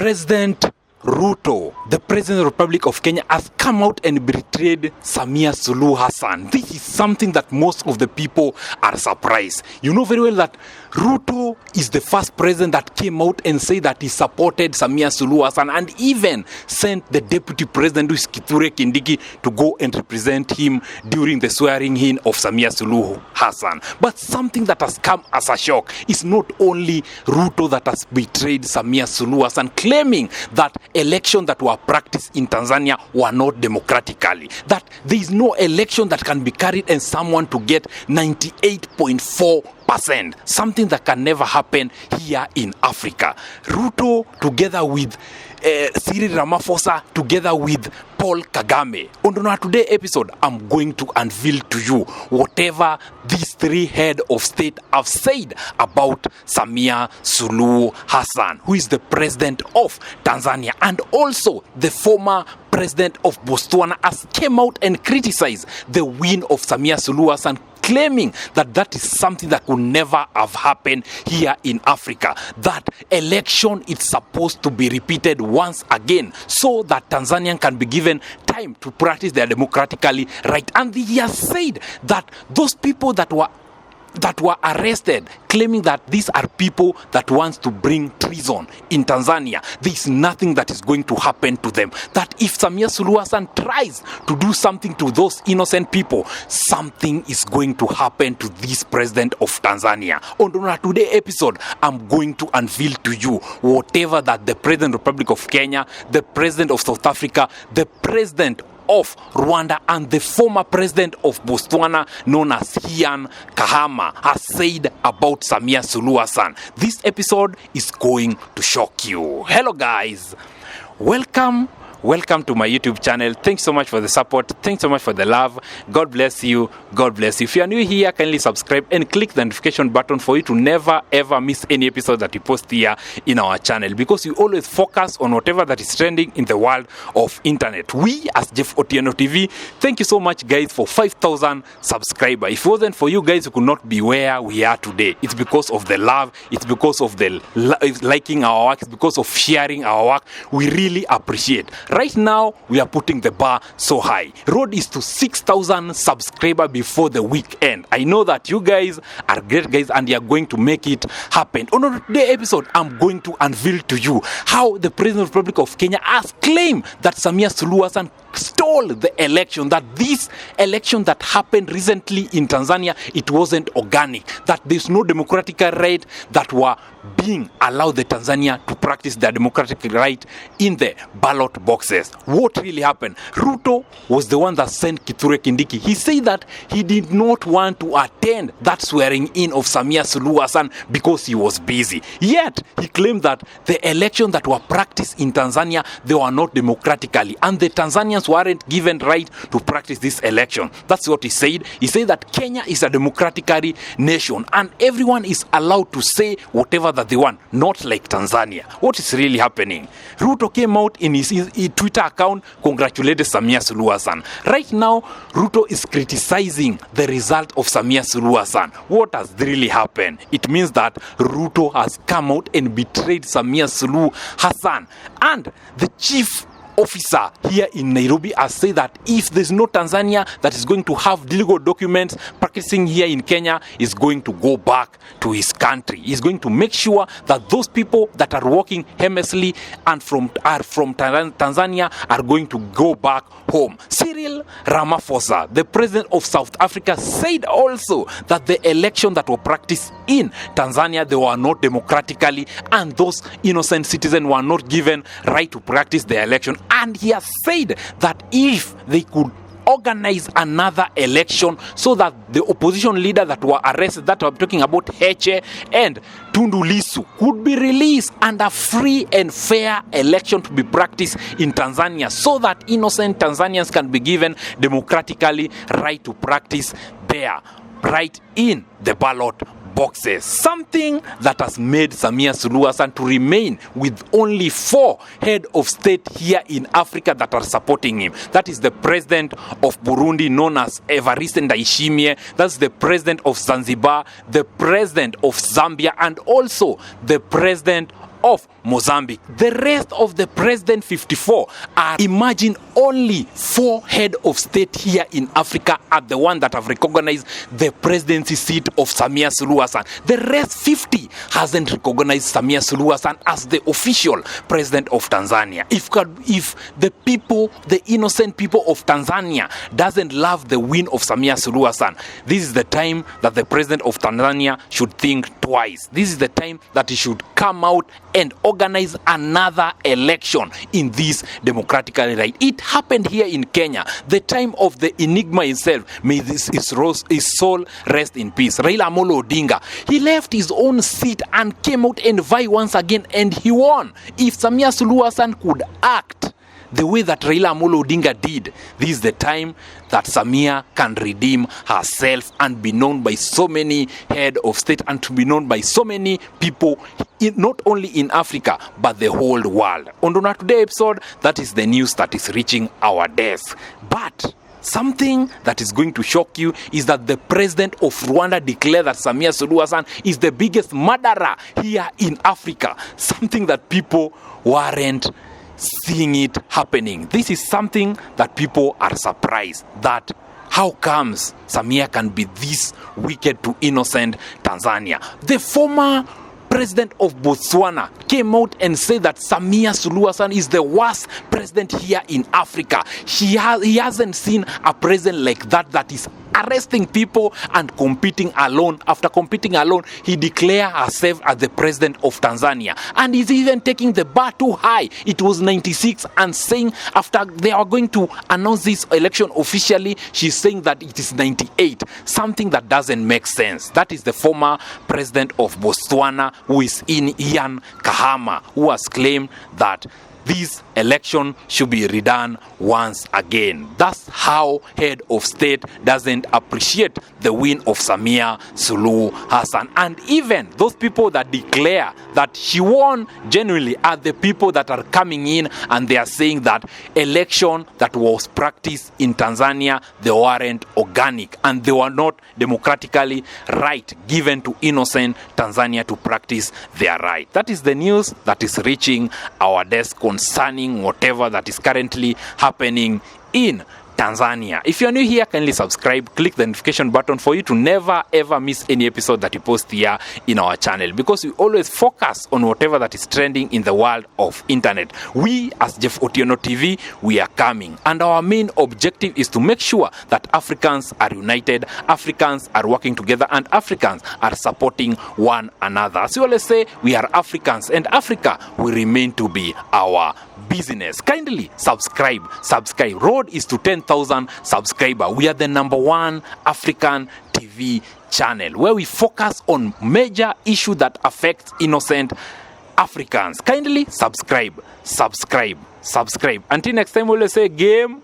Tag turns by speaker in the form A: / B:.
A: President Ruto, the President of the Republic of Kenya, has come out and betrayed Samia Suluhu Hassan. This is something that most of the people are surprised. You know very well that Ruto is the first president that came out and said that he supported Samia Suluhu Hassan and even sent the deputy president, who is Kithure Kindiki, to go and represent him during the swearing in of Samia Suluhu Hassan. But something that has come as a shock is not only Ruto that has betrayed Samia Suluhu Hassan, claiming that elections that were practiced in Tanzania were not democratically, that there is no election that can be carried and someone to get 98.4%, something that can never happen here in Africa. Ruto, together with Cyril Ramaphosa, together with Paul Kagame. On our today episode, I'm going to unveil to you whatever these three heads of state have said about Samia Suluhu Hassan, who is the president of Tanzania and also the former president of Botswana, has came out and criticized the win of Samia Suluhu Hassan, claiming that that is something that could never have happened here in Africa. That election is supposed to be repeated once again so that Tanzanian can be given time to practice their democratically right. And he has said that those people that were arrested, claiming that these are people that wants to bring treason in Tanzania, there is nothing that is going to happen to them. That if Samia Suluhu Hassan tries to do something to those innocent people, something is going to happen to this president of Tanzania. On our today episode, I'm going to unveil to you whatever that the president of the Republic of Kenya, the president of South Africa, the president of Rwanda and the former president of Botswana, known as Ian Kahama, has said about Samia Suluhu Hassan. This episode is going to shock you. Hello guys, welcome to my YouTube channel. Thanks so much for the support. Thanks so much for the love. God bless you. God bless you. If you are new here, kindly subscribe and click the notification button for you to never ever miss any episode that we post here in our channel, because we always focus on whatever that is trending in the world of internet. We as Jeff Otieno TV, thank you so much guys for 5,000 subscribers. If it wasn't for you guys, we could not be where we are today. It's because of the love, it's because of the liking our work, it's because of sharing our work. We really appreciate. Right now, we are putting the bar so high. Road is to 6,000 subscribers before the weekend. I know that you guys are great guys and you are going to make it happen. On today's episode, I'm going to unveil to you how the President of the Republic of Kenya has claimed that Samia Suluhu Hassan stole the election, that this election that happened recently in Tanzania, it wasn't organic, that there's no democratic right that were being allowed the Tanzania to practice their democratic right in the ballot boxes. What really happened? Ruto was the one that sent Kithure Kindiki. He said that he did not want to attend that swearing in of Samia Suluhu Hassan because he was busy. Yet, he claimed that the election that were practiced in Tanzania, they were not democratically, and the Tanzanians weren't given right to practice this election. That's what he said. He said that Kenya is a democratically nation and everyone is allowed to say whatever that they want, not like Tanzania. What is really happening? Ruto came out in his Twitter account, congratulated Samia Suluhu Hassan. Right now, Ruto is criticizing the result of Samia Suluhu Hassan. What has really happened? It means that Ruto has come out and betrayed Samia Suluhu Hassan. And the chief officer here in Nairobi has said that if there's no Tanzania that is going to have legal documents practicing here in Kenya, is going to go back to his country. He's going to make sure that those people that are working harmlessly and are from Tanzania are going to go back home. Cyril Ramaphosa, the president of South Africa, said also that the election that were practiced in Tanzania, they were not democratically, and those innocent citizens were not given right to practice their election. And he has said that if they could organize another election so that the opposition leader that were arrested, that I'm talking about Heche and Tundu Lissu, could be released and a free and fair election to be practiced in Tanzania so that innocent Tanzanians can be given democratically right to practice their right in the ballot boxes. Something that has made Samia Suluhu Hassan to remain with only 4 head of state here in Africa that are supporting him. That is the president of Burundi, known as Evariste Ndayishimiye. That's the president of Zanzibar, the president of Zambia, and also the president of Mozambique. The rest of the president 54 are, imagine, only 4 head of state here in Africa are the one that have recognized the presidency seat of Samia Suluhu Hassan. The rest 50 hasn't recognized Samia Suluhu Hassan as the official president of Tanzania. If the people, the innocent people of Tanzania doesn't love the win of Samia Suluhu Hassan, this is the time that the president of Tanzania should think twice. This is the time that he should come out and organize another election in this democratically right. It happened here in Kenya, the time of the enigma himself. May his soul rest in peace. Raila Amolo Odinga, he left his own seat and came out and vie once again, and he won. If Samia Suluhu Hassan could act the way that Raila Amolo Odinga did, this is the time that Samia can redeem herself and be known by so many head of state and to be known by so many people, not only in Africa, but the whole world. On today's episode, that is the news that is reaching our desk. But something that is going to shock you is that the president of Rwanda declared that Samia Suluhu Hassan is the biggest murderer here in Africa. Something that people weren't seeing it happening. This is something that people are surprised that how comes Samia can be this wicked to innocent Tanzania. The former president of Botswana came out and said that Samia Suluhu Hassan is the worst president here in Africa. He hasn't seen a president like that is arresting people and competing alone. After competing alone, he declared herself as the president of Tanzania. And he's even taking the bar too high. It was 96 and saying after they are going to announce this election officially, she's saying that it is 98. Something that doesn't make sense. That is the former president of Botswana, who is Ian Kahama, who has claimed that this election should be redone once again. That's how head of state doesn't appreciate the win of Samia Suluhu Hassan. And even those people that declare that she won genuinely are the people that are coming in and they are saying that election that was practiced in Tanzania, they weren't organic and they were not democratically right, given to innocent Tanzania to practice their right. That is the news that is reaching our desk concerning whatever that is currently happening in Tanzania. If you're new here, kindly subscribe, click the notification button for you to never ever miss any episode that we post here in our channel, because we always focus on whatever that is trending in the world of internet. We as Jeff Otieno TV, we are coming, and our main objective is to make sure that Africans are united, Africans are working together, and Africans are supporting one another. As we always say, we are Africans and Africa will remain to be our business. Kindly subscribe. Road is to 10,000 subscribers. We are the #1 African TV channel where we focus on major issues that affect innocent Africans. Kindly subscribe. Until next time, we'll say game